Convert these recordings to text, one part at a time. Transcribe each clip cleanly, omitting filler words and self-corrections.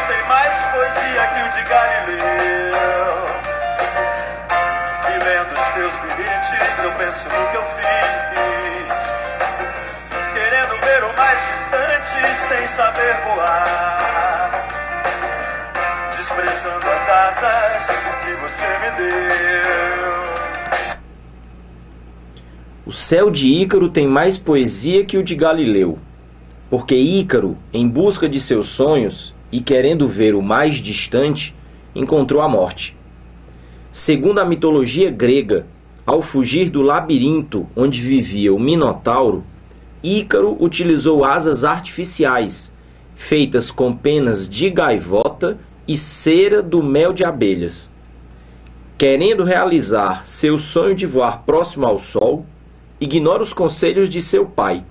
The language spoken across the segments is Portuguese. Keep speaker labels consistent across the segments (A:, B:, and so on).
A: tem mais poesia que o de Galileu. E lendo os teus bilhetes eu penso no que eu fiz, querendo ver o mais distante sem saber voar, desprezando as asas que você me deu.
B: O céu de Ícaro tem mais poesia que o de Galileu, porque Ícaro, em busca de seus sonhos e querendo ver o mais distante, encontrou a morte. Segundo a mitologia grega, ao fugir do labirinto onde vivia o Minotauro, Ícaro utilizou asas artificiais, feitas com penas de gaivota e cera do mel de abelhas. Querendo realizar seu sonho de voar próximo ao sol, ignora os conselhos de seu pai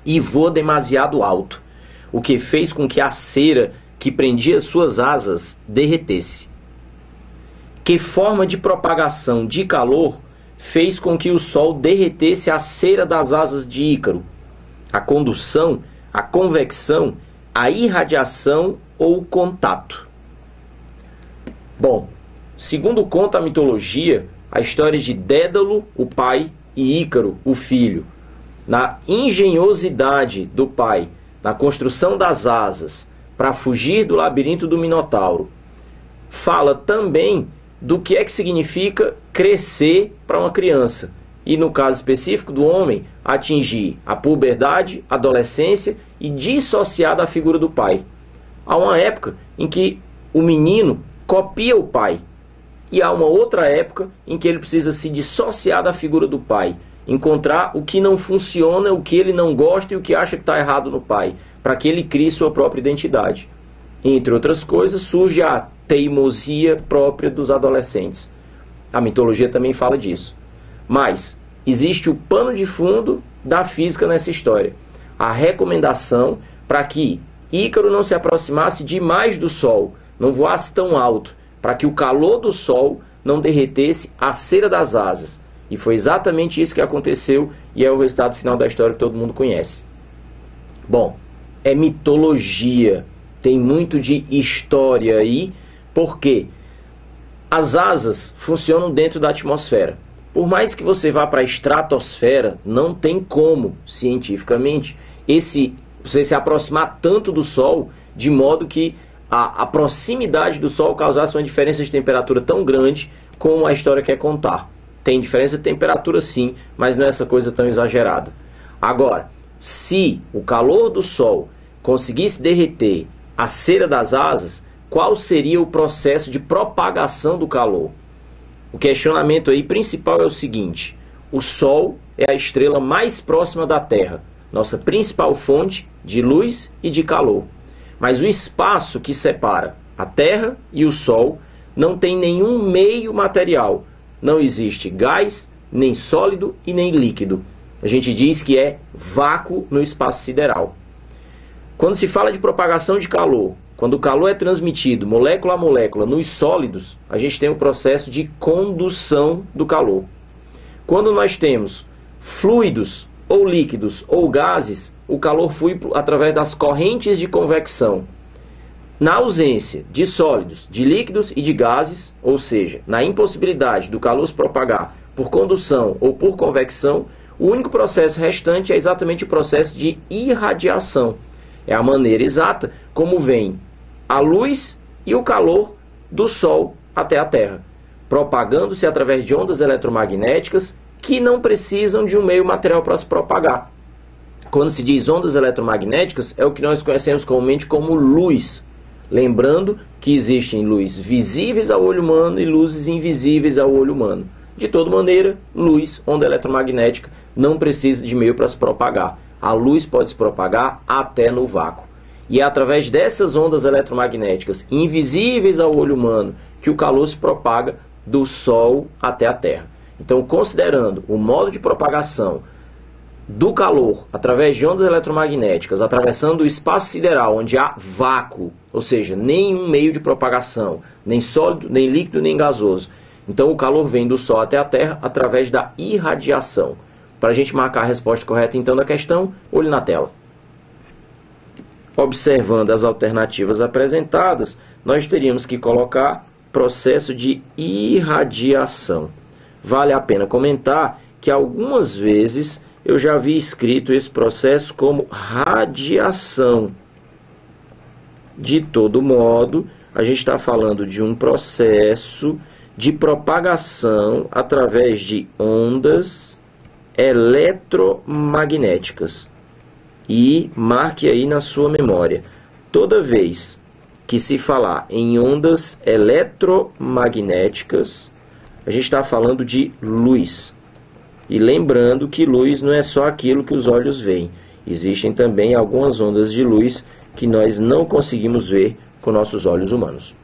B: e voa demasiado alto, o que fez com que a cera que prendia suas asas derretesse. Que forma de propagação de calor fez com que o sol derretesse a cera das asas de Ícaro? A condução, a convecção, a irradiação ou o contato? Bom, segundo conta a mitologia, a história de Dédalo, o pai, e Ícaro, o filho, na engenhosidade do pai, na construção das asas para fugir do labirinto do Minotauro, fala também do que é que significa crescer para uma criança e, no caso específico do homem, atingir a puberdade, a adolescência e dissociar da figura do pai. Há uma época em que o menino copia o pai, e há uma outra época em que ele precisa se dissociar da figura do pai, encontrar o que não funciona, o que ele não gosta e o que acha que está errado no pai, para que ele crie sua própria identidade. Entre outras coisas, surge a teimosia própria dos adolescentes. A mitologia também fala disso. Mas existe o pano de fundo da física nessa história. A recomendação para que Ícaro não se aproximasse demais do Sol, não voasse tão alto, para que o calor do Sol não derretesse a cera das asas. E foi exatamente isso que aconteceu e é o resultado final da história que todo mundo conhece. Bom, é mitologia, tem muito de história aí, porque as asas funcionam dentro da atmosfera. Por mais que você vá para a estratosfera, não tem como, cientificamente, você se aproximar tanto do Sol, de modo que a proximidade do Sol causasse uma diferença de temperatura tão grande como a história quer contar. Tem diferença de temperatura sim, mas não é essa coisa tão exagerada. Agora, se o calor do Sol conseguisse derreter a cera das asas, qual seria o processo de propagação do calor? O questionamento aí principal é o seguinte: o Sol é a estrela mais próxima da Terra, nossa principal fonte de luz e de calor. Mas o espaço que separa a Terra e o Sol não tem nenhum meio material. Não existe gás, nem sólido e nem líquido. A gente diz que é vácuo no espaço sideral. Quando se fala de propagação de calor, quando o calor é transmitido molécula a molécula nos sólidos, a gente tem o processo de condução do calor. Quando nós temos fluidos ou líquidos ou gases, o calor flui através das correntes de convecção. Na ausência de sólidos, de líquidos e de gases, ou seja, na impossibilidade do calor se propagar por condução ou por convecção, o único processo restante é exatamente o processo de irradiação. É a maneira exata como vem a luz e o calor do Sol até a Terra, propagando-se através de ondas eletromagnéticas que não precisam de um meio material para se propagar. Quando se diz ondas eletromagnéticas, é o que nós conhecemos comumente como luz. Lembrando que existem luzes visíveis ao olho humano e luzes invisíveis ao olho humano. De toda maneira, luz, onda eletromagnética, não precisa de meio para se propagar. A luz pode se propagar até no vácuo. E é através dessas ondas eletromagnéticas invisíveis ao olho humano que o calor se propaga do Sol até a Terra. Então, considerando o modo de propagação do calor através de ondas eletromagnéticas, atravessando o espaço sideral onde há vácuo, ou seja, nenhum meio de propagação, nem sólido, nem líquido, nem gasoso. Então o calor vem do Sol até a Terra através da irradiação. Para a gente marcar a resposta correta então da questão, olhe na tela. Observando as alternativas apresentadas, nós teríamos que colocar processo de irradiação. Vale a pena comentar que algumas vezes eu já vi escrito esse processo como radiação. De todo modo, a gente está falando de um processo de propagação através de ondas eletromagnéticas. E marque aí na sua memória, toda vez que se falar em ondas eletromagnéticas, a gente está falando de luz. E lembrando que luz não é só aquilo que os olhos veem. Existem também algumas ondas de luz que nós não conseguimos ver com nossos olhos humanos.